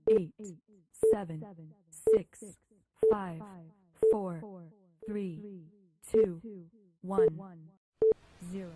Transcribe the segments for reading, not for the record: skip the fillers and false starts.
8, 7, 6, 5, 4, 3, 2, 1, 0.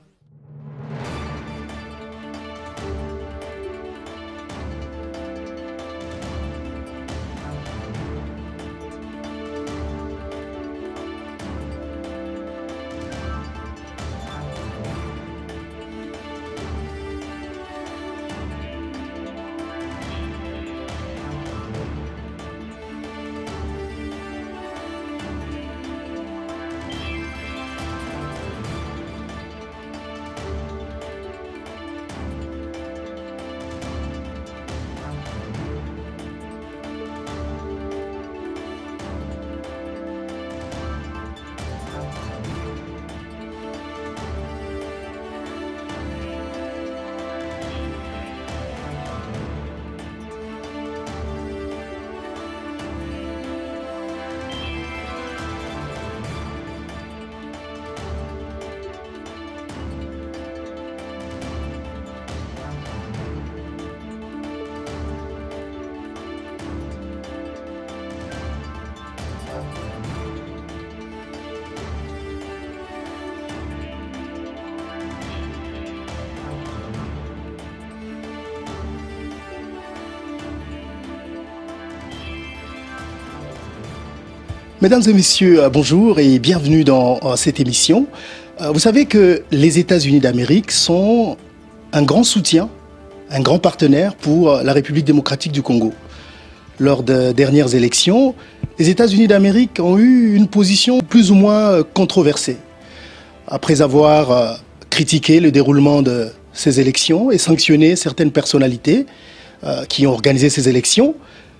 Mesdames et messieurs, bonjour et bienvenue dans cette émission. Vous savez que les États-Unis d'Amérique sont un grand soutien, un grand partenaire pour la République démocratique du Congo. Lors des dernières élections, les États-Unis d'Amérique ont eu une position plus ou moins controversée. Après avoir critiqué le déroulement de ces élections et sanctionné certaines personnalités qui ont organisé ces élections,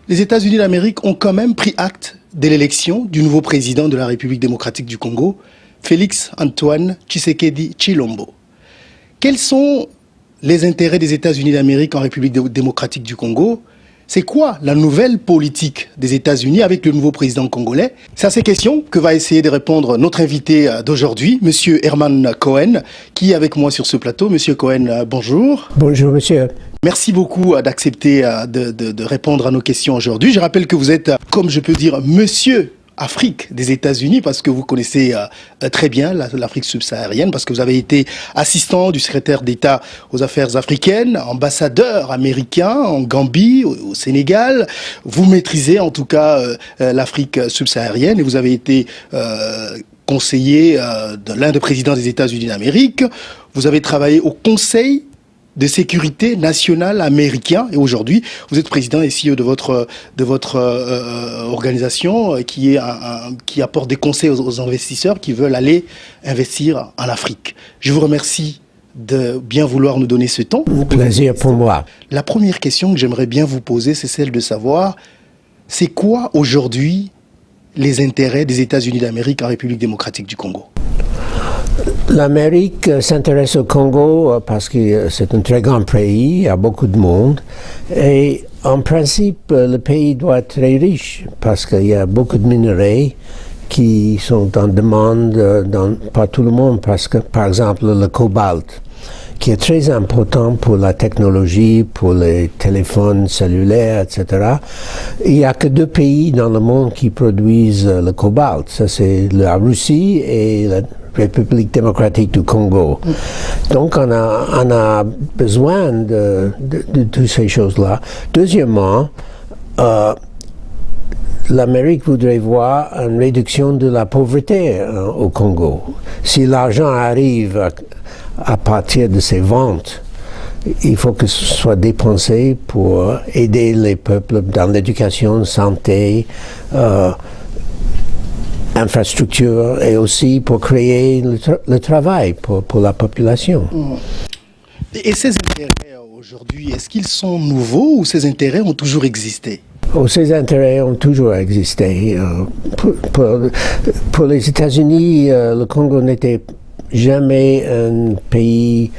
les États-Unis d'Amérique ont quand même pris acte de l'élection du nouveau président de la République démocratique du Congo, Félix Antoine Tshisekedi Tshilombo. Quels sont les intérêts des États-Unis d'Amérique en République démocratique du Congo? C'est quoi la nouvelle politique des États-Unis avec le nouveau président congolais? C'est à ces questions que va essayer de répondre notre invité d'aujourd'hui, Monsieur Herman Cohen, qui est avec moi sur ce plateau. Monsieur Cohen, bonjour. Bonjour, monsieur. Merci beaucoup d'accepter de répondre à nos questions aujourd'hui. Je rappelle que vous êtes, comme je peux dire, Monsieur Afrique des États-Unis, parce que vous connaissez très bien l'Afrique subsaharienne, parce que vous avez été assistant du secrétaire d'État aux affaires africaines, ambassadeur américain en Gambie, au Sénégal. Vous maîtrisez en tout cas l'Afrique subsaharienne et vous avez été conseiller de l'un des présidents des États-Unis d'Amérique. Vous avez travaillé au Conseil de sécurité nationale américain et aujourd'hui vous êtes président et CEO de votre organisation qui apporte des conseils aux investisseurs qui veulent aller investir en Afrique. Je vous remercie de bien vouloir nous donner ce temps. Plaisir pour moi. La première question que j'aimerais bien vous poser, c'est celle de savoir, c'est quoi aujourd'hui les intérêts des États-Unis d'Amérique en République démocratique du Congo? L'Amérique s'intéresse au Congo parce que c'est un très grand pays, il y a beaucoup de monde. Et en principe, le pays doit être très riche parce qu'il y a beaucoup de minerais qui sont en demande par tout le monde. Parce que, par exemple, le cobalt, qui est très important pour la technologie, pour les téléphones cellulaires, etc. Il n'y a que 2 pays dans le monde qui produisent le cobalt. Ça, c'est la Russie et la République démocratique du Congo. Donc, on a besoin de toutes ces choses-là. Deuxièmement, l'Amérique voudrait voir une réduction de la pauvreté au Congo. Si l'argent arrive à partir de ces ventes, il faut que ce soit dépensé pour aider les peuples dans l'éducation, santé, infrastructure et aussi pour créer le travail pour la population. Et ces intérêts aujourd'hui, est-ce qu'ils sont nouveaux ou ces intérêts ont toujours existé? Ces intérêts ont toujours existé. Pour les États-Unis, le Congo n'était jamais un pays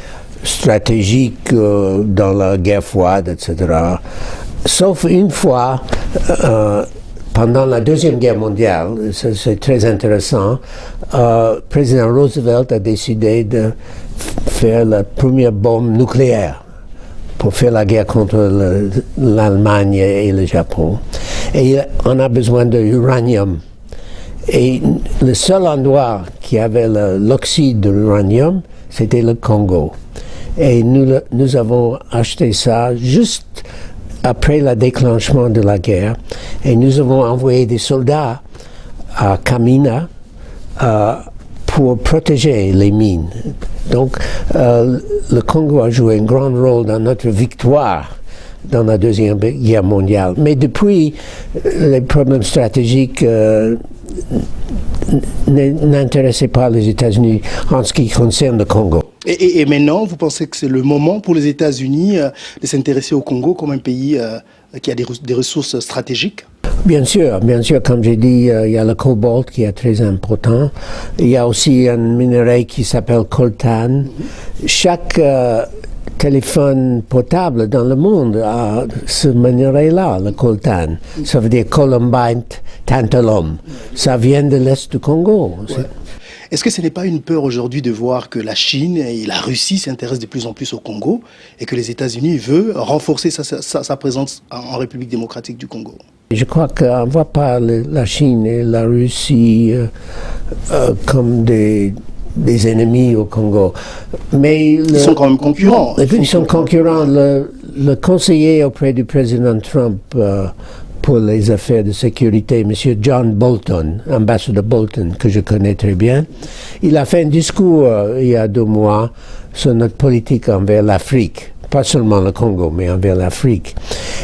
stratégique dans la guerre froide, etc. Sauf une fois, pendant la Deuxième Guerre mondiale, c'est très intéressant, président Roosevelt a décidé de faire la première bombe nucléaire. pour faire la guerre contre l'Allemagne et le Japon. Et on a besoin de l'uranium. Et le seul endroit qui avait l'oxyde de l'uranium, c'était le Congo. Et nous avons acheté ça juste après le déclenchement de la guerre. Et nous avons envoyé des soldats à Kamina pour protéger les mines. Donc, le Congo a joué un grand rôle dans notre victoire dans la Deuxième Guerre mondiale. Mais depuis, les problèmes stratégiques n'intéressaient pas les États-Unis en ce qui concerne le Congo. Et maintenant, vous pensez que c'est le moment pour les États-Unis de s'intéresser au Congo comme un pays qui a des ressources stratégiques? Bien sûr, comme j'ai dit, il y a le cobalt qui est très important. Il y a aussi un minerai qui s'appelle coltan. Chaque téléphone portable dans le monde a ce minerai-là, le coltan. Ça veut dire columbine tantalum. Ça vient de l'Est du Congo. Ouais. Est-ce que ce n'est pas une peur aujourd'hui de voir que la Chine et la Russie s'intéressent de plus en plus au Congo et que les États-Unis veulent renforcer sa présence en République démocratique du Congo? Je crois qu'on ne voit pas la Chine et la Russie comme des ennemis au Congo. Mais ils sont quand même concurrents. Ils sont concurrents. Le conseiller auprès du président Trump pour les affaires de sécurité, M. John Bolton, ambassadeur Bolton, que je connais très bien, il a fait un discours il y a 2 mois sur notre politique envers l'Afrique. Pas seulement le Congo, mais envers l'Afrique.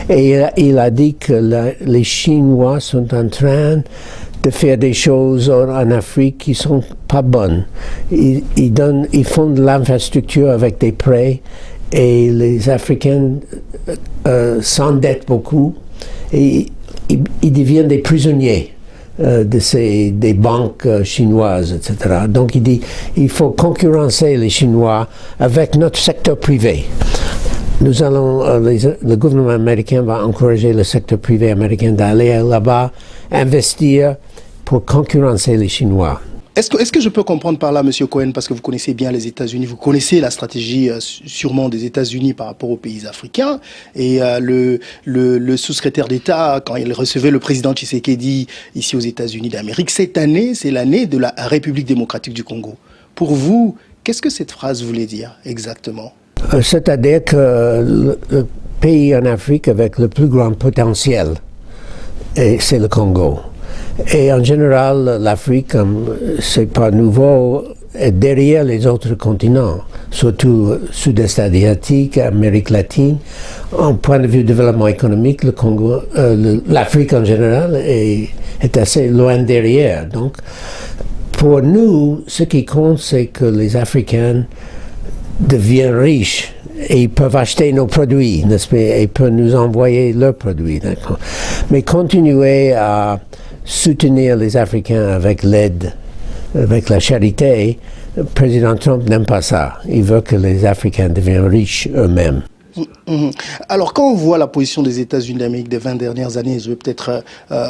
Et il a dit que les Chinois sont en train de faire des choses en Afrique qui sont pas bonnes. Ils font de l'infrastructure avec des prêts et les Africains s'endettent beaucoup et ils deviennent des prisonniers des banques chinoises, etc. Donc il dit il faut concurrencer les Chinois avec notre secteur privé. Nous allons, le gouvernement américain va encourager le secteur privé américain d'aller là-bas, investir pour concurrencer les Chinois. Est-ce que je peux comprendre par là, M. Cohen, parce que vous connaissez bien les États-Unis, vous connaissez la stratégie sûrement des États-Unis par rapport aux pays africains, et le sous-secrétaire d'État, quand il recevait le président Tshisekedi ici aux États-Unis d'Amérique, cette année, c'est l'année de la République démocratique du Congo. Pour vous, qu'est-ce que cette phrase voulait dire exactement? C'est-à-dire que le pays en Afrique avec le plus grand potentiel, c'est le Congo. Et en général, l'Afrique, c'est pas nouveau, est derrière les autres continents, surtout Sud-Est asiatique, Amérique latine. En point de vue développement économique, le Congo, l'Afrique en général est assez loin derrière. Donc, pour nous, ce qui compte, c'est que les Africains deviennent riches et ils peuvent acheter nos produits, n'est-ce pas, et ils peuvent nous envoyer leurs produits. D'accord. Mais continuer à soutenir les Africains avec l'aide, avec la charité, le président Trump n'aime pas ça. Il veut que les Africains deviennent riches eux-mêmes. Alors, quand on voit la position des États-Unis d'Amérique des 20 dernières années, je vais peut-être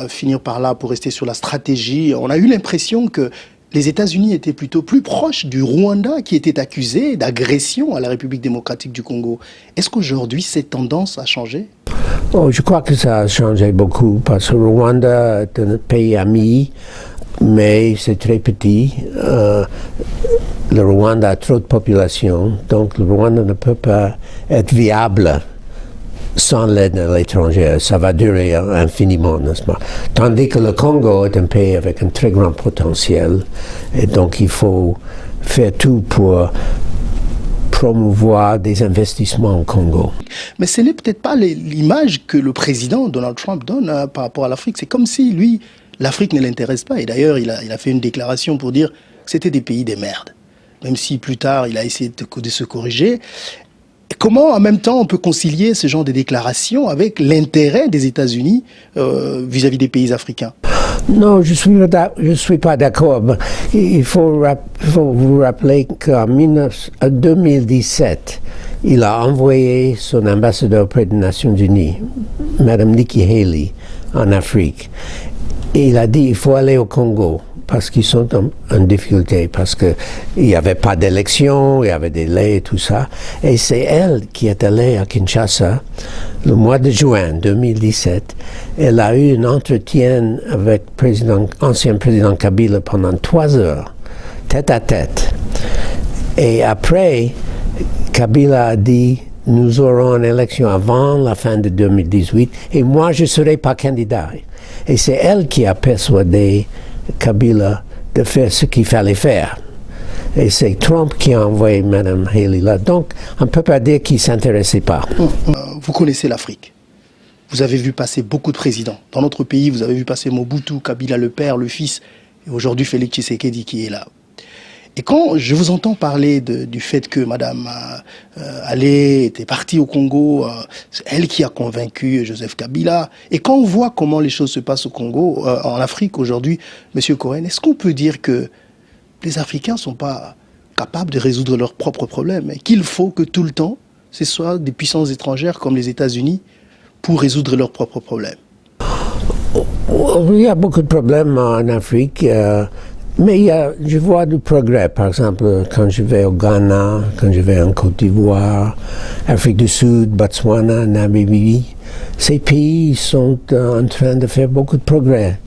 finir par là pour rester sur la stratégie, on a eu l'impression que les États-Unis étaient plutôt plus proches du Rwanda qui était accusé d'agression à la République démocratique du Congo. Est-ce qu'aujourd'hui, cette tendance a changé? Oh, je crois que ça a changé beaucoup parce que le Rwanda est un pays ami, mais c'est très petit. Le Rwanda a trop de population, donc le Rwanda ne peut pas être viable sans l'aide de l'étranger. Ça va durer infiniment, n'est-ce pas? Tandis que le Congo est un pays avec un très grand potentiel, et donc il faut faire tout pour promouvoir des investissements au Congo. Mais ce n'est peut-être pas l'image que le président Donald Trump donne par rapport à l'Afrique. C'est comme si, lui, l'Afrique ne l'intéresse pas. Et d'ailleurs, il a fait une déclaration pour dire que c'était des pays des merdes. Même si plus tard, il a essayé de se corriger. Comment, en même temps, on peut concilier ce genre de déclarations avec l'intérêt des États-Unis vis-à-vis des pays africains? Non, je suis pas d'accord. Il faut vous rappeler qu'en 2017, il a envoyé son ambassadeur auprès des Nations Unies, Mme Nikki Haley, en Afrique. Et il a dit qu'il faut aller au Congo parce qu'ils sont en difficulté, parce qu'il n'y avait pas d'élection, il y avait des délais et tout ça. Et c'est elle qui est allée à Kinshasa le mois de juin 2017. Elle a eu un entretien avec ancien président Kabila pendant 3 heures, tête à tête. Et après, Kabila a dit, nous aurons une élection avant la fin de 2018 et moi je ne serai pas candidat. Et c'est elle qui a persuadé Kabila de faire ce qu'il fallait faire. Et c'est Trump qui a envoyé Mme Haley là. Donc, on ne peut pas dire qu'il ne s'intéressait pas. Vous connaissez l'Afrique. Vous avez vu passer beaucoup de présidents. Dans notre pays, vous avez vu passer Mobutu, Kabila le père, le fils, et aujourd'hui Félix Tshisekedi qui est là. Et quand je vous entends parler du fait que Mme Allé était partie au Congo, c'est elle qui a convaincu Joseph Kabila. Et quand on voit comment les choses se passent au Congo, en Afrique aujourd'hui, M. Cohen, est-ce qu'on peut dire que les Africains ne sont pas capables de résoudre leurs propres problèmes et qu'il faut que tout le temps, ce soit des puissances étrangères comme les États-Unis pour résoudre leurs propres problèmes? Il y a beaucoup de problèmes en Afrique. Mais je vois du progrès, par exemple, quand je vais au Ghana, quand je vais en Côte d'Ivoire, Afrique du Sud, Botswana, Namibie. Ces pays sont en train de faire beaucoup de progrès.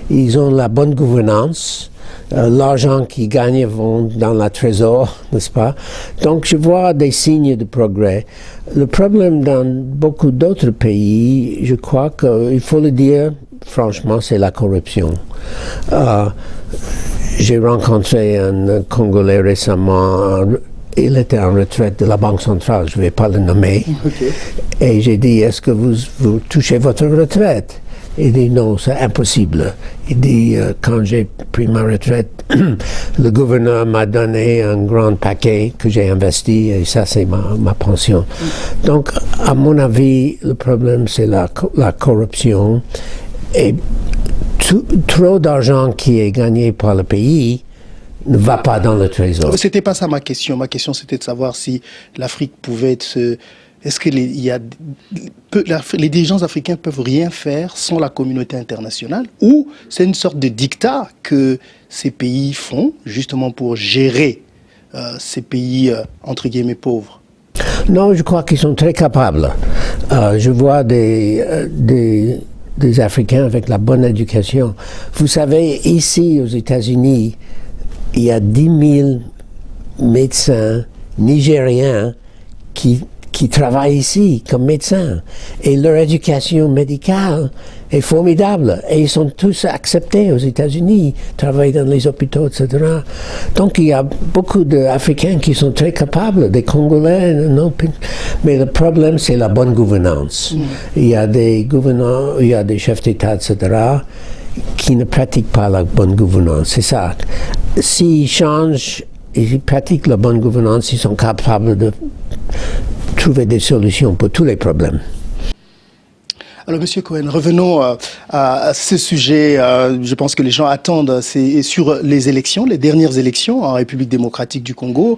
Ils ont la bonne gouvernance, l'argent qu'ils gagnent vont dans la trésor, n'est-ce pas? Donc je vois des signes de progrès. Le problème dans beaucoup d'autres pays, je crois qu'il faut le dire, franchement, c'est la corruption. J'ai rencontré un Congolais récemment, il était en retraite de la Banque centrale, je ne vais pas le nommer, Okay. Et j'ai dit, est-ce que vous touchez votre retraite? Il dit, non, c'est impossible. Il dit, quand j'ai pris ma retraite, le gouverneur m'a donné un grand paquet que j'ai investi, et ça, c'est ma pension. Donc, à mon avis, le problème, c'est la corruption, et trop d'argent qui est gagné par le pays ne va pas dans le trésor. C'était pas ça ma question. Ma question, c'était de savoir si l'Afrique pouvait être... Est-ce que les dirigeants africains peuvent rien faire sans la communauté internationale, ou c'est une sorte de dictat que ces pays font justement pour gérer ces pays entre guillemets pauvres? Non, je crois qu'ils sont très capables. Je vois des Africains avec la bonne éducation. Vous savez, ici aux États-Unis, il y a 10 000 médecins nigériens qui travaillent ici comme médecins. Et leur éducation médicale est formidable. Et ils sont tous acceptés aux États-Unis, travaillent dans les hôpitaux, etc. Donc il y a beaucoup d'Africains qui sont très capables, des Congolais, non, mais le problème c'est la bonne gouvernance. Il y a des gouvernants, il y a des chefs d'État, etc., qui ne pratiquent pas la bonne gouvernance. C'est ça. S'ils changent, ils pratiquent la bonne gouvernance, ils sont capables de trouver des solutions pour tous les problèmes. Alors, Monsieur Cohen, revenons à ce sujet. Je pense que les gens attendent. C'est sur les élections, les dernières élections en République démocratique du Congo.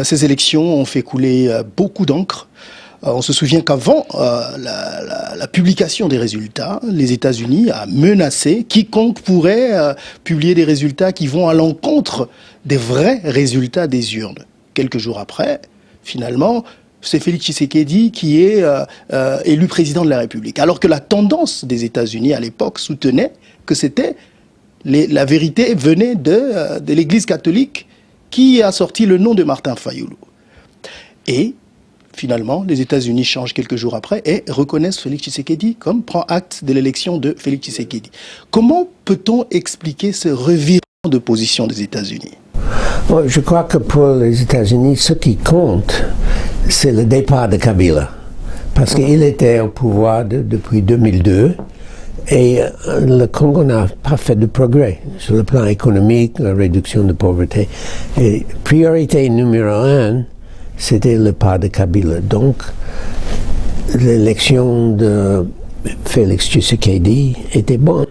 Ces élections ont fait couler beaucoup d'encre. On se souvient qu'avant la publication des résultats, les États-Unis a menacé quiconque pourrait publier des résultats qui vont à l'encontre des vrais résultats des urnes. Quelques jours après, finalement, c'est Félix Tshisekedi qui est élu président de la République. Alors que la tendance des États-Unis à l'époque soutenait que c'était la vérité venait de l'Église catholique qui a sorti le nom de Martin Fayulu. Et finalement, les États-Unis changent quelques jours après et reconnaissent Félix Tshisekedi comme prend acte de l'élection de Félix Tshisekedi. Comment peut-on expliquer ce revirement de position des États-Unis? Bon, je crois que pour les États-Unis, ce qui compte, c'est le départ de Kabila. Parce qu'il était au pouvoir depuis 2002 et le Congo n'a pas fait de progrès sur le plan économique, la réduction de pauvreté. Et priorité numéro 1, c'était le départ de Kabila. Donc, l'élection de Félix Tshisekedi était bonne.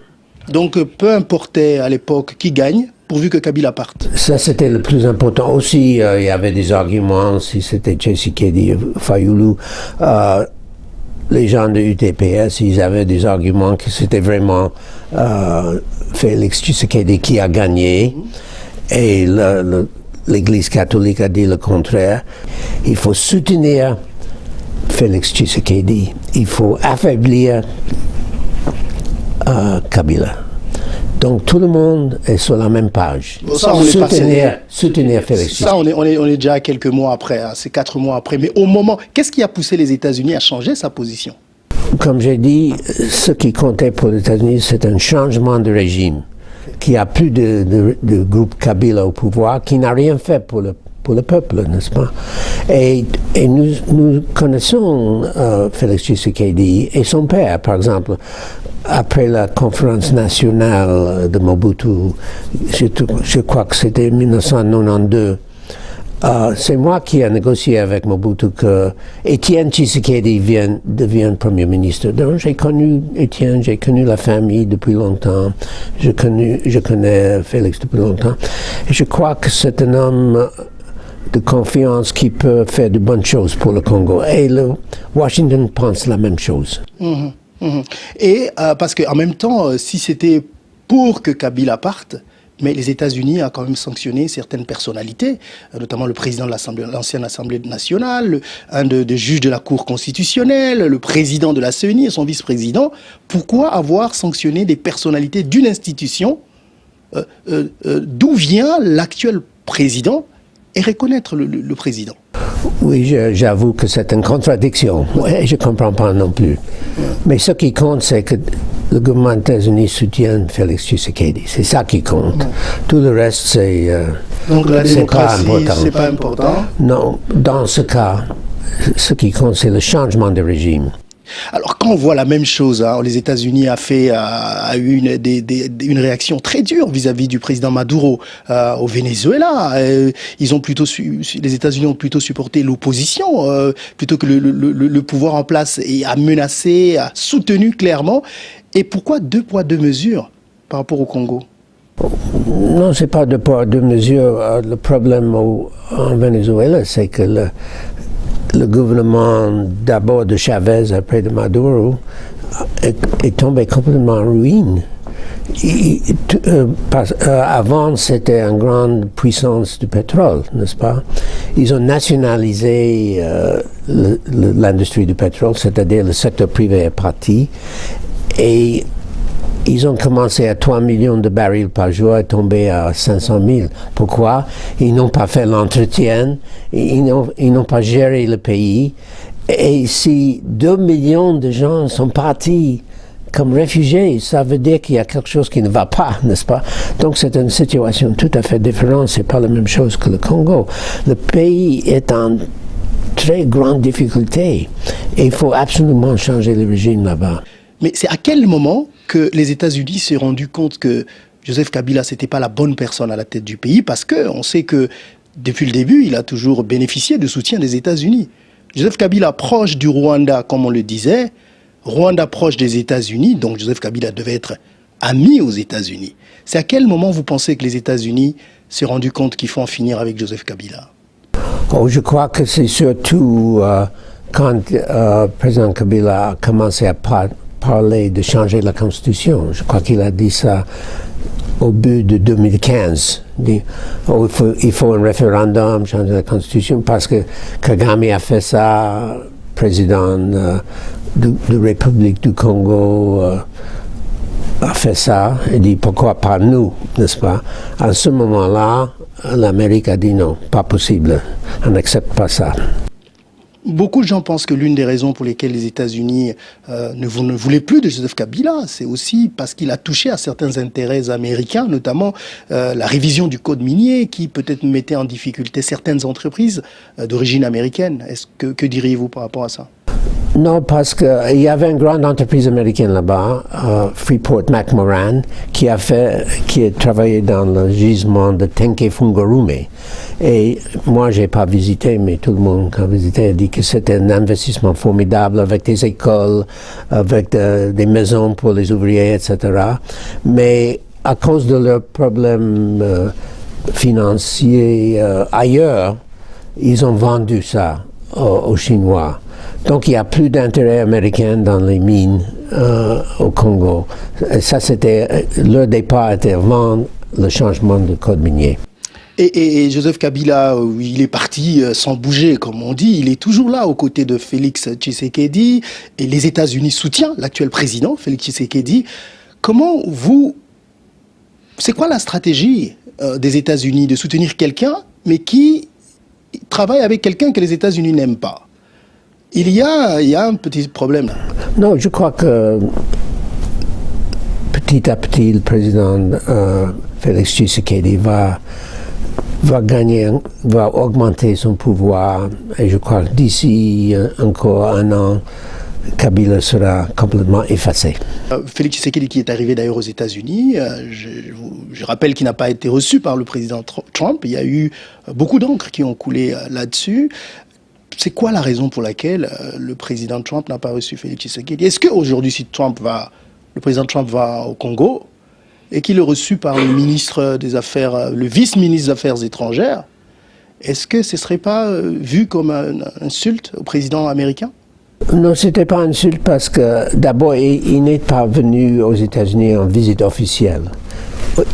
Donc, peu importait à l'époque qui gagne, pourvu que Kabila parte. Ça, c'était le plus important. Aussi, il y avait des arguments, si c'était Tshisekedi, Fayulu. Les gens de UTPS, ils avaient des arguments que c'était vraiment Félix Tshisekedi qui a gagné, et l'Église catholique a dit le contraire. Il faut soutenir Félix Tshisekedi, il faut affaiblir Kabila. Donc tout le monde est sur la même page. Bon, ça, soutenir Félix Tshisekedi. Ça, on est déjà quelques mois après, hein, c'est 4 mois après. Mais au moment, qu'est-ce qui a poussé les États-Unis à changer sa position? Comme j'ai dit, ce qui comptait pour les États-Unis, c'est un changement de régime, qui a plus de groupe Kabila au pouvoir, qui n'a rien fait pour le peuple, n'est-ce pas? Et nous connaissons Félix Tshisekedi et son père, par exemple. Après la conférence nationale de Mobutu, je crois que c'était 1992, c'est moi qui ai négocié avec Mobutu que Étienne Tshisekedi devienne Premier ministre. Donc j'ai connu Étienne, j'ai connu la famille depuis longtemps, je connais Félix depuis longtemps. Et je crois que c'est un homme de confiance qui peut faire de bonnes choses pour le Congo. Et Washington pense la même chose. Et parce qu'en même temps, si c'était pour que Kabila parte, mais les États-Unis ont quand même sanctionné certaines personnalités, notamment le président de l'ancienne Assemblée nationale, un des juges de la Cour constitutionnelle, le président de la CENI et son vice-président. Pourquoi avoir sanctionné des personnalités d'une institution d'où vient l'actuel président et reconnaître le président? Oui, j'avoue que c'est une contradiction. Ouais, je ne comprends pas non plus. Mais ce qui compte, c'est que le gouvernement des États-Unis soutient Félix Tshisekedi. C'est ça qui compte. Tout le reste, c'est donc la démocratie, c'est pas important. Non, dans ce cas, ce qui compte, c'est le changement de régime. Alors quand on voit la même chose, hein, les États-Unis a eu une réaction très dure vis-à-vis du président Maduro au Venezuela. Les États-Unis ont plutôt supporté l'opposition plutôt que le pouvoir en place, et a menacé, a soutenu clairement. Et pourquoi 2 poids 2 mesures par rapport au Congo? Non, c'est pas 2 poids 2 mesures. Le problème en Venezuela, c'est que le gouvernement d'abord de Chavez, après de Maduro, est tombé complètement en ruine. Avant, c'était une grande puissance du pétrole, n'est-ce pas? Ils ont nationalisé l'industrie du pétrole, c'est-à-dire le secteur privé est parti, et ils ont commencé à 3 millions de barils par jour et tombé à 500 000. Pourquoi? Ils n'ont pas fait l'entretien, ils n'ont pas géré le pays. Et si 2 millions de gens sont partis comme réfugiés, ça veut dire qu'il y a quelque chose qui ne va pas, n'est-ce pas? Donc c'est une situation tout à fait différente, c'est pas la même chose que le Congo. Le pays est en très grande difficulté et il faut absolument changer le régime là-bas. Mais c'est à quel moment que les États-Unis s'est rendu compte que Joseph Kabila, c'était pas la bonne personne à la tête du pays? Parce qu'on sait que depuis le début, il a toujours bénéficié du soutien des États-Unis. Joseph Kabila, proche du Rwanda, comme on le disait, Rwanda proche des États-Unis, donc Joseph Kabila devait être ami aux États-Unis. C'est à quel moment vous pensez que les États-Unis s'est rendu compte qu'il faut en finir avec Joseph Kabila? Oh, je crois que c'est surtout quand président Kabila a commencé à parler de changer la Constitution. Je crois qu'il a dit ça au but de 2015. Il faut un référendum, changer la Constitution, parce que Kagame a fait ça, président de République du Congo a fait ça, et dit pourquoi pas nous, n'est-ce pas? À ce moment-là, l'Amérique a dit non, pas possible, on n'accepte pas ça. Beaucoup de gens pensent que l'une des raisons pour lesquelles les États-Unis ne voulaient plus de Joseph Kabila, c'est aussi parce qu'il a touché à certains intérêts américains, notamment la révision du code minier qui peut-être mettait en difficulté certaines entreprises d'origine américaine. Que diriez-vous par rapport à ça? Non, parce qu'il y avait une grande entreprise américaine là-bas, Freeport-McMoRan, qui a travaillé dans le gisement de Tenke-Fungurume. Et moi, j'ai pas visité, mais tout le monde qui a visité a dit que c'était un investissement formidable avec des écoles, avec des maisons pour les ouvriers, etc. Mais à cause de leurs problèmes financiers ailleurs, ils ont vendu ça aux Chinois. Donc il n'y a plus d'intérêt américain dans les mines au Congo. Et ça, leur départ était avant le changement du code minier. Et Joseph Kabila, il est parti sans bouger, comme on dit. Il est toujours là aux côtés de Félix Tshisekedi. Et les États-Unis soutiennent l'actuel président, Félix Tshisekedi. C'est quoi la stratégie des États-Unis de soutenir quelqu'un, mais qui travaille avec quelqu'un que les États-Unis n'aiment pas? Il y a un petit problème là. Non, je crois que petit à petit, le président Félix Tshisekedi va augmenter son pouvoir. Et je crois que d'ici encore un an, Kabila sera complètement effacé. Félix Tshisekedi qui est arrivé d'ailleurs aux États-Unis, je rappelle qu'il n'a pas été reçu par le président Trump. Il y a eu beaucoup d'encre qui ont coulé là-dessus. C'est quoi la raison pour laquelle le président Trump n'a pas reçu Félix Tshisekedi? Est-ce qu'aujourd'hui, si le président Trump va au Congo et qu'il est reçu par le vice-ministre des Affaires étrangères, est-ce que ce ne serait pas vu comme une insulte au président américain? Non, ce n'était pas une insulte parce que d'abord, il n'est pas venu aux États-Unis en visite officielle.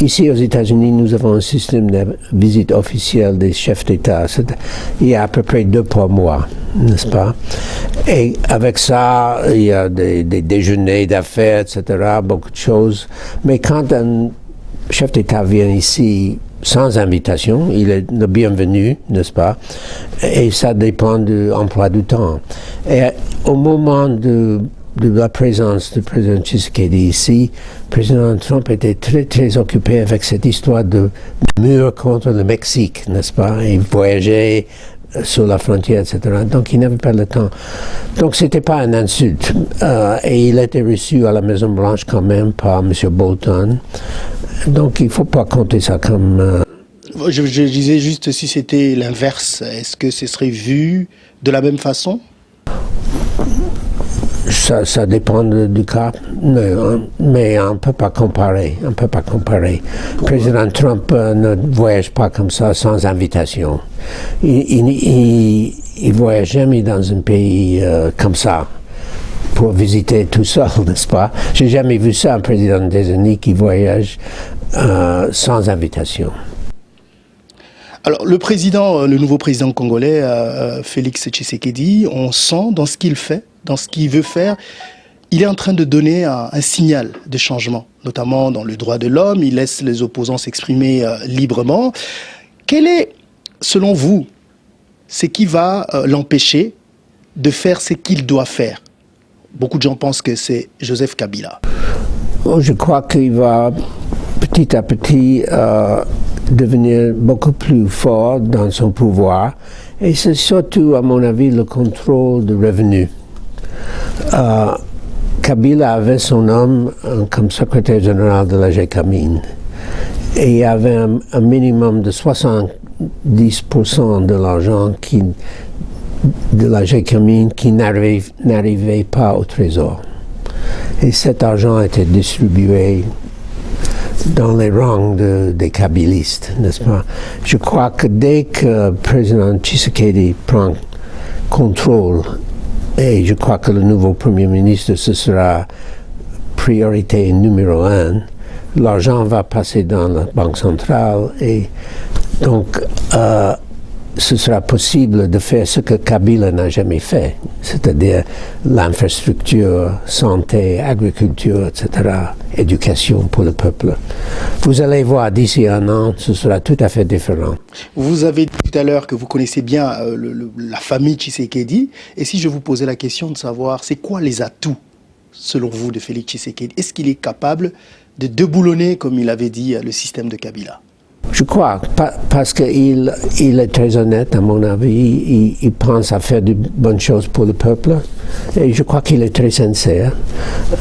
Ici aux États-Unis, nous avons un système de visite officielle des chefs d'État. Il y a à peu près 2 par mois, n'est-ce pas? Et avec ça, il y a des déjeuners d'affaires, etc., beaucoup de choses. Mais quand un chef d'État vient ici sans invitation, il est le bienvenu, n'est-ce pas? Et ça dépend de l'emploi du temps. Et au moment de la présence du président Tshisekedi ici, le président Trump était très, très occupé avec cette histoire de mur contre le Mexique, n'est-ce pas? Il voyageait sur la frontière, etc. Donc, il n'avait pas le temps. Donc, ce n'était pas une insulte. Et il a été reçu à la Maison-Blanche quand même par M. Bolton. Donc, il ne faut pas compter ça comme... Je disais juste si c'était l'inverse. Est-ce que ce serait vu de la même façon? Ça dépend du cas, mais on ne peut pas comparer. On peut pas comparer. Président Trump ne voyage pas comme ça sans invitation. Il ne voyage jamais dans un pays comme ça pour visiter tout seul, n'est-ce pas? J'ai jamais vu ça, un président des États-Unis qui voyage sans invitation. Alors, le nouveau président congolais, Félix Tshisekedi, on sent dans ce qu'il fait, dans ce qu'il veut faire, il est en train de donner un signal de changement, notamment dans le droit de l'homme. Il laisse les opposants s'exprimer librement. Quel est, selon vous, ce qui va l'empêcher de faire ce qu'il doit faire? Beaucoup de gens pensent que c'est Joseph Kabila. Je crois qu'il va petit à petit devenir beaucoup plus fort dans son pouvoir. Et c'est surtout, à mon avis, le contrôle des revenus. Kabila avait son homme comme secrétaire général de la GECAMINE. Et il y avait un minimum de 70% de l'argent de la GECAMINE qui n'arrivait pas au trésor. Et cet argent a été distribué dans les rangs des kabylistes, n'est-ce pas? Je crois que dès que le président Tshisekedi prend contrôle, et je crois que le nouveau Premier ministre, ce sera priorité numéro 1, l'argent va passer dans la Banque centrale et donc ce sera possible de faire ce que Kabila n'a jamais fait, c'est-à-dire l'infrastructure, santé, agriculture, etc., éducation pour le peuple. Vous allez voir, d'ici un an, ce sera tout à fait différent. Vous avez dit tout à l'heure que vous connaissez bien la famille Tshisekedi, et si je vous posais la question de savoir, c'est quoi les atouts, selon vous, de Félix Tshisekedi? Est-ce qu'il est capable de déboulonner, comme il avait dit, le système de Kabila? Je crois, parce qu'il est très honnête, à mon avis. Il pense à faire de bonnes choses pour le peuple. Et je crois qu'il est très sincère.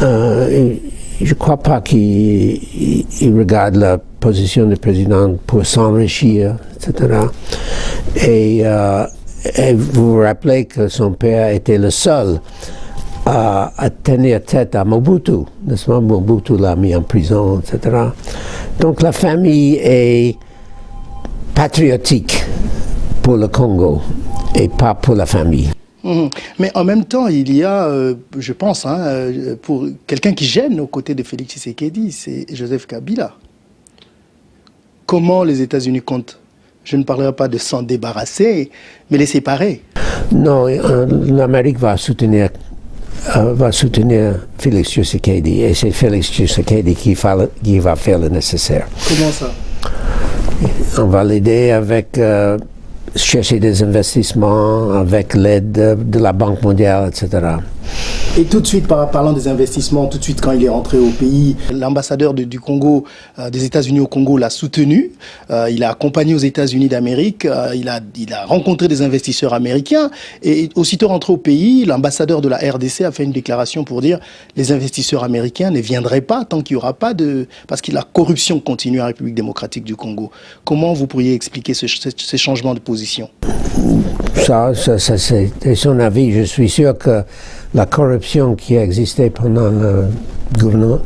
Je ne crois pas qu'il regarde la position du président pour s'enrichir, etc. Et vous vous rappelez que son père était le seul à tenir tête à Mobutu, n'est-ce pas? Mobutu l'a mis en prison, etc. Donc la famille est patriotique pour le Congo et pas pour la famille. Mais en même temps, il y a, je pense, pour quelqu'un qui gêne aux côtés de Félix Tshisekedi, c'est Joseph Kabila. Comment les États-Unis comptent, je ne parlerai pas de s'en débarrasser, mais les séparer? Non, l'Amérique va soutenir Félix Tshisekedi, et c'est Félix Tshisekedi qui va faire le nécessaire. Comment ça? On va l'aider avec chercher des investissements, avec l'aide de la Banque mondiale, etc. Et tout de suite, parlant des investissements, tout de suite quand il est rentré au pays, l'ambassadeur du Congo, des États-Unis au Congo l'a soutenu. Il a accompagné aux États-Unis d'Amérique. Il a rencontré des investisseurs américains. Et aussitôt rentré au pays, l'ambassadeur de la RDC a fait une déclaration pour dire les investisseurs américains ne viendraient pas tant qu'il n'y aura pas de... Parce que la corruption continue en République démocratique du Congo. Comment vous pourriez expliquer ces changements de position? Ça c'est son avis. Je suis sûr que la corruption qui a existé pendant le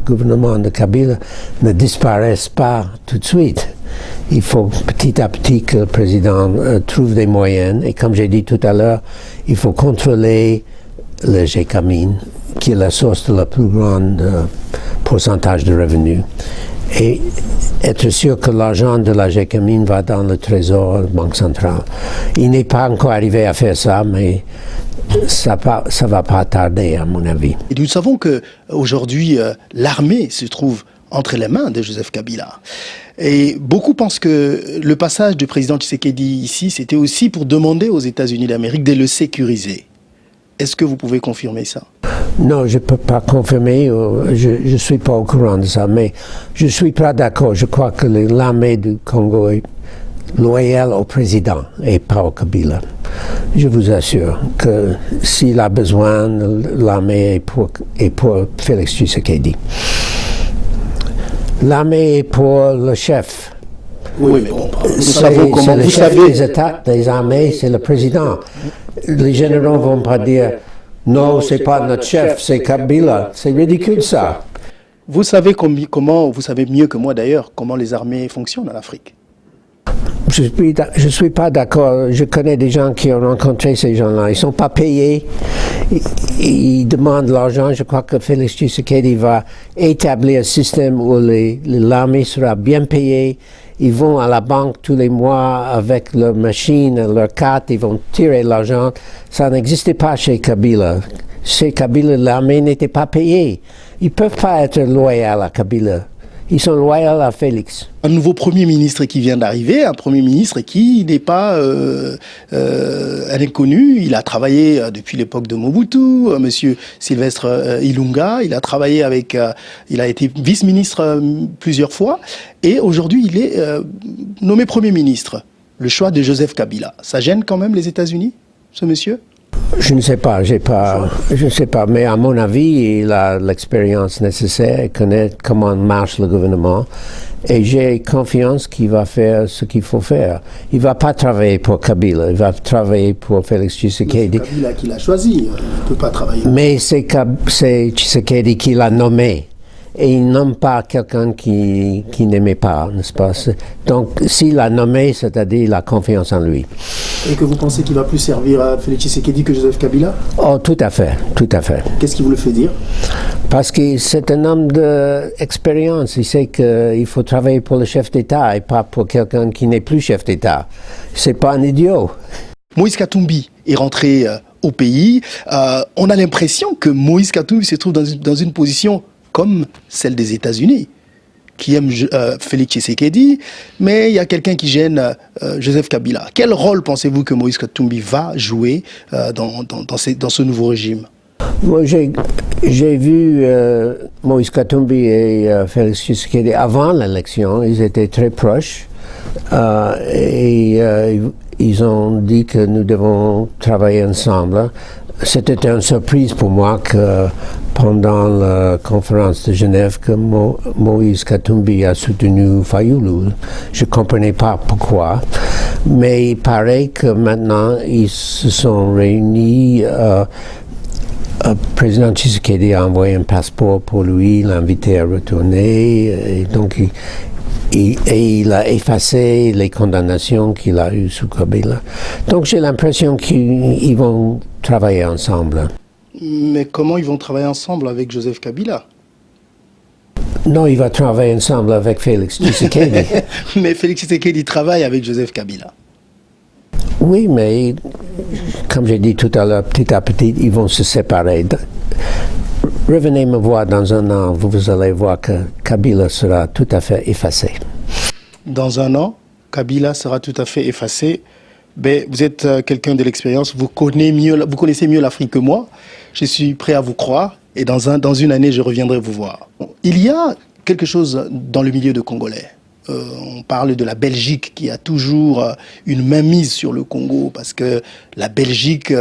gouvernement de Kabila ne disparaisse pas tout de suite. Il faut petit à petit que le président trouve des moyens. Et comme j'ai dit tout à l'heure, il faut contrôler le GECAMIN, qui est la source de la plus grande pourcentage de revenus. Et être sûr que l'argent de la GECAMIN va dans le trésor de la Banque centrale. Il n'est pas encore arrivé à faire ça, mais ça va pas tarder, à mon avis. Et nous savons qu'aujourd'hui, l'armée se trouve entre les mains de Joseph Kabila. Et beaucoup pensent que le passage du président Tshisekedi ici, c'était aussi pour demander aux États-Unis d'Amérique de le sécuriser. Est-ce que vous pouvez confirmer ça? Non, je ne peux pas confirmer, je ne suis pas au courant de ça, mais je ne suis pas d'accord. Je crois que l'armée du Congo est loyale au président et pas au Kabila. Je vous assure que s'il a besoin, l'armée est pour Félix Tshisekedi. L'armée est pour le chef. Oui, mais bon, Le chef des États, des armées, c'est le président. Les généraux ne vont pas dire non, c'est pas notre chef, c'est Kabila. C'est ridicule ça. Vous savez vous savez mieux que moi d'ailleurs, comment les armées fonctionnent en Afrique. Je suis pas d'accord. Je connais des gens qui ont rencontré ces gens-là. Ils sont pas payés. Ils demandent l'argent. Je crois que Félix Tshisekedi va établir un système où l'armée sera bien payée. Ils vont à la banque tous les mois avec leur machine, leur carte. Ils vont tirer l'argent. Ça n'existait pas chez Kabila. Chez Kabila, l'armée n'était pas payée. Ils ne peuvent pas être loyaux à Kabila. Ils sont loyaux à Félix. Un nouveau Premier ministre qui vient d'arriver, un Premier ministre qui n'est pas un inconnu. Il a travaillé depuis l'époque de Mobutu, Monsieur Sylvestre Ilunga. Il a travaillé il a été vice-ministre plusieurs fois. Et aujourd'hui, il est nommé Premier ministre. Le choix de Joseph Kabila. Ça gêne quand même les États-Unis, ce monsieur? Je ne sais pas, je ne sais pas, mais à mon avis, il a l'expérience nécessaire, il connaît comment marche le gouvernement, et j'ai confiance qu'il va faire ce qu'il faut faire. Il ne va pas travailler pour Kabila, il va travailler pour Félix Tshisekedi. C'est Kabila qui l'a choisi, il ne peut pas travailler. Mais c'est Tshisekedi qui l'a nommé. Et il nomme pas quelqu'un qui n'aimait pas, n'est-ce pas? Donc, s'il l'a nommé, c'est-à-dire il a confiance en lui. Et que vous pensez qu'il va plus servir à Félix Tshisekedi que Joseph Kabila? Oh, tout à fait, tout à fait. Qu'est-ce qui vous le fait dire? Parce que c'est un homme d'expérience. Il sait qu'il faut travailler pour le chef d'État et pas pour quelqu'un qui n'est plus chef d'État. C'est pas un idiot. Moïse Katumbi est rentré au pays. On a l'impression que Moïse Katumbi se trouve dans une position comme celle des États-Unis, qui aime Félix Tshisekedi, mais il y a quelqu'un qui gêne Joseph Kabila. Quel rôle pensez-vous que Moïse Katumbi va jouer dans ce nouveau régime? Moi, j'ai vu Moïse Katumbi et Félix Tshisekedi avant l'élection. Ils étaient très proches et ils ont dit que nous devons travailler ensemble. C'était une surprise pour moi que pendant la conférence de Genève que Moïse Katumbi a soutenu Fayulu. Je ne comprenais pas pourquoi, mais il paraît que maintenant ils se sont réunis. Le président Tshisekedi a envoyé un passeport pour lui, l'a invité à retourner, et donc et il a effacé les condamnations qu'il a eues sous Kabila. Donc j'ai l'impression qu'ils vont travailler ensemble. Mais comment ils vont travailler ensemble avec Joseph Kabila? Non, il va travailler ensemble avec Félix Tshisekedi. Mais Félix Tshisekedi travaille avec Joseph Kabila. Oui, mais comme j'ai dit tout à l'heure, petit à petit, ils vont se séparer. Revenez me voir dans un an, vous allez voir que Kabila sera tout à fait effacé. Dans un an, Kabila sera tout à fait effacé. Ben, vous êtes quelqu'un de l'expérience, vous connaissez mieux l'Afrique que moi. Je suis prêt à vous croire et dans une année, je reviendrai vous voir. Il y a quelque chose dans le milieu de Congolais. On parle de la Belgique qui a toujours une mainmise sur le Congo parce que la Belgique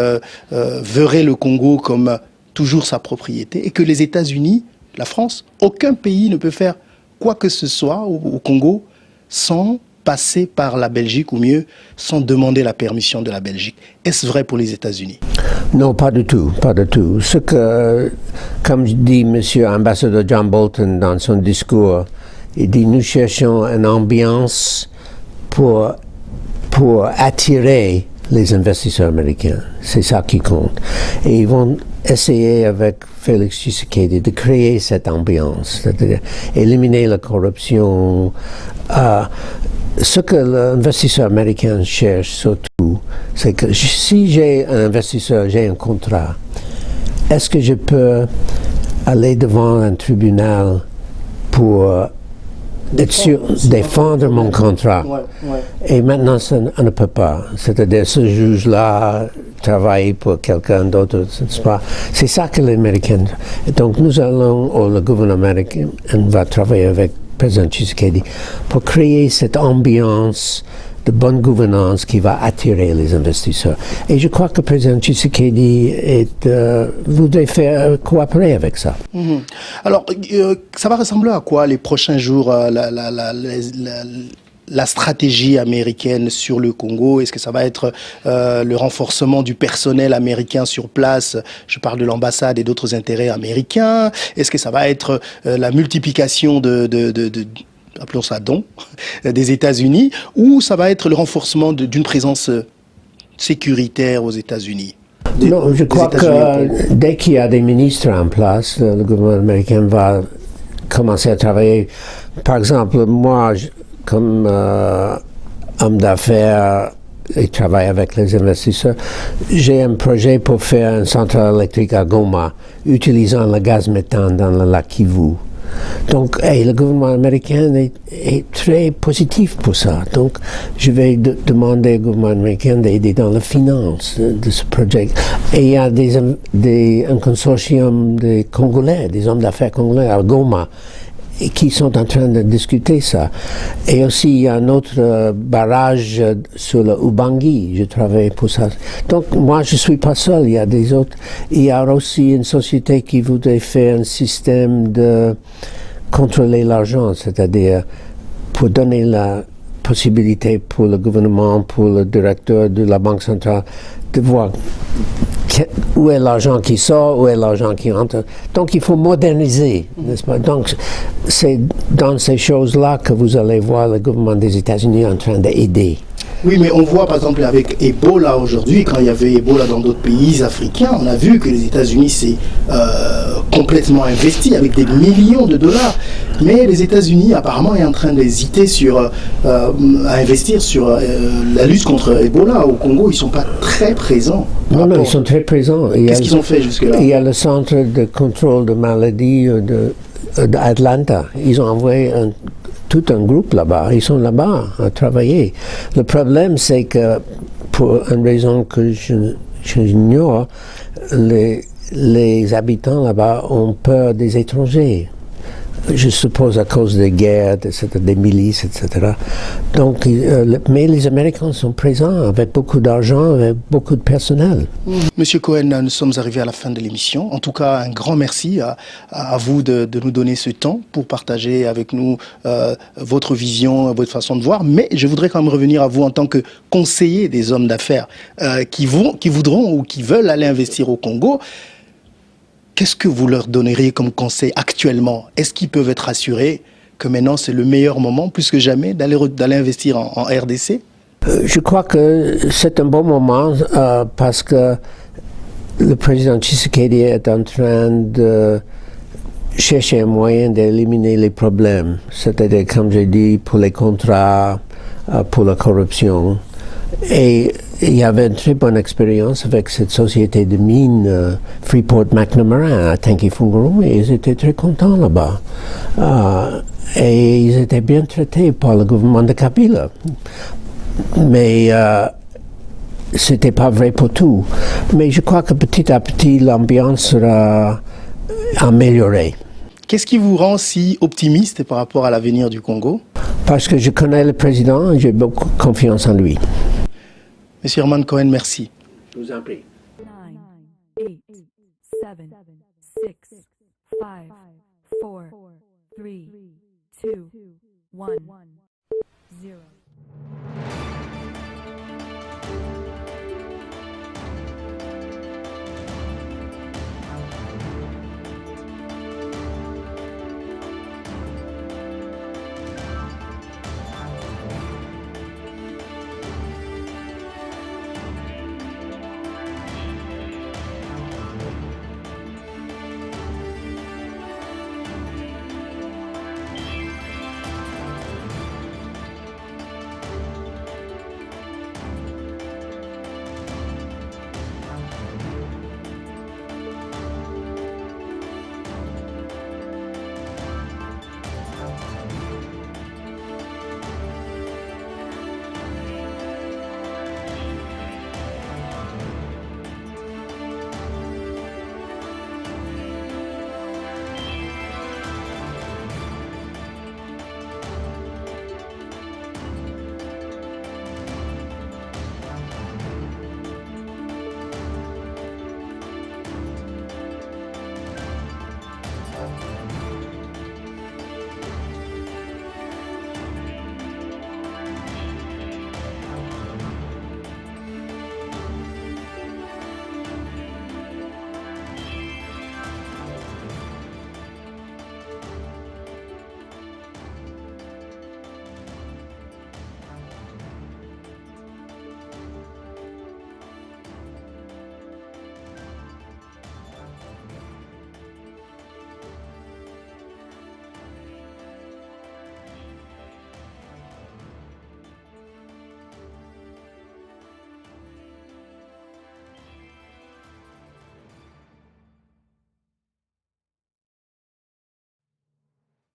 verrait le Congo comme toujours sa propriété et que les États-Unis, la France, aucun pays ne peut faire quoi que ce soit au Congo sans passer par la Belgique ou mieux, sans demander la permission de la Belgique. Est-ce vrai pour les États-Unis? Non, pas du tout, pas du tout. Ce que, comme dit M. ambassadeur John Bolton dans son discours, il dit nous cherchons une ambiance pour attirer les investisseurs américains. C'est ça qui compte. Et ils vont essayer avec Félix Tshisekedi de créer cette ambiance, c'est-à-dire éliminer la corruption. Ce que l'investisseur américain cherche surtout, c'est que si j'ai un investisseur, j'ai un contrat, est-ce que je peux aller devant un tribunal pour défendre mon contrat? Et maintenant, on ne peut pas. C'est-à-dire, ce juge-là travaille pour quelqu'un d'autre. C'est ça que les Américains... Donc, nous allons, ou le gouvernement américain va travailler avec le président Tshisekedi pour créer cette ambiance de bonne gouvernance qui va attirer les investisseurs. Et je crois que le président Tshisekedi voudrait faire coopérer avec ça. Alors, ça va ressembler à quoi les prochains jours, la stratégie américaine sur le Congo? Est-ce que ça va être le renforcement du personnel américain sur place? Je parle de l'ambassade et d'autres intérêts américains. Est-ce que ça va être la multiplication appelons ça des États-Unis, ou ça va être le renforcement d'une présence sécuritaire aux États-Unis? Non, je crois que dès qu'il y a des ministres en place, le gouvernement américain va commencer à travailler. Par exemple, moi, comme homme d'affaires et travaille avec les investisseurs, j'ai un projet pour faire une centrale électrique à Goma, utilisant le gaz méthane dans le lac Kivu. Donc, le gouvernement américain est très positif pour ça. Donc, je vais demander au gouvernement américain d'aider dans la finance de ce projet. Et il y a un consortium de Congolais, des hommes d'affaires congolais à Goma, qui sont en train de discuter ça. Et aussi, il y a un autre barrage sur le Ubangi. Je travaille pour ça. Donc, moi, je ne suis pas seul. Il y a des autres. Il y a aussi une société qui voudrait faire un système de contrôler l'argent, c'est-à-dire pour donner la possibilité pour le gouvernement, pour le directeur de la Banque centrale, de voir où est l'argent qui sort, où est l'argent qui entre. Donc, il faut moderniser, n'est-ce pas? Donc, c'est dans ces choses-là que vous allez voir le gouvernement des États-Unis en train d'aider. Oui, mais on voit par exemple avec Ebola aujourd'hui, quand il y avait Ebola dans d'autres pays africains, on a vu que les États-Unis s'est complètement investi avec des millions de dollars. Mais les États-Unis apparemment est en train d'hésiter à investir sur la lutte contre Ebola au Congo. Ils ne sont pas très présents. Non, ils sont très présents. Qu'est-ce qu'ils ont fait jusque-là? Il y a le centre de contrôle de maladies d'Atlanta. Ils ont envoyé tout un groupe là-bas. Ils sont là-bas à travailler. Le problème, c'est que, pour une raison que j'ignore, les habitants là-bas ont peur des étrangers. Je suppose à cause des guerres, des milices, etc. Donc, mais les Américains sont présents avec beaucoup d'argent, avec beaucoup de personnel. Monsieur Cohen, nous sommes arrivés à la fin de l'émission. En tout cas, un grand merci à vous de nous donner ce temps pour partager avec nous votre vision, votre façon de voir. Mais je voudrais quand même revenir à vous en tant que conseiller des hommes d'affaires qui voudront ou qui veulent aller investir au Congo. Qu'est-ce que vous leur donneriez comme conseil actuellement? Est-ce qu'ils peuvent être assurés que maintenant c'est le meilleur moment, plus que jamais, d'aller investir en RDC? Je crois que c'est un bon moment parce que le président Tshisekedi est en train de chercher un moyen d'éliminer les problèmes. C'est-à-dire, comme j'ai dit, pour les contrats, pour la corruption. Et il y avait une très bonne expérience avec cette société de mines, Freeport-McMoRan à Tenke-Fungurume, et ils étaient très contents là-bas. Et ils étaient bien traités par le gouvernement de Kabila. Mais c'était pas vrai pour tout. Mais je crois que petit à petit, l'ambiance sera améliorée. Qu'est-ce qui vous rend si optimiste par rapport à l'avenir du Congo? Parce que je connais le président et j'ai beaucoup confiance en lui. Monsieur Herman Cohen, merci. Je vous en prie. 9, 8, 7, 6, 5, 4, 3, 2, 1.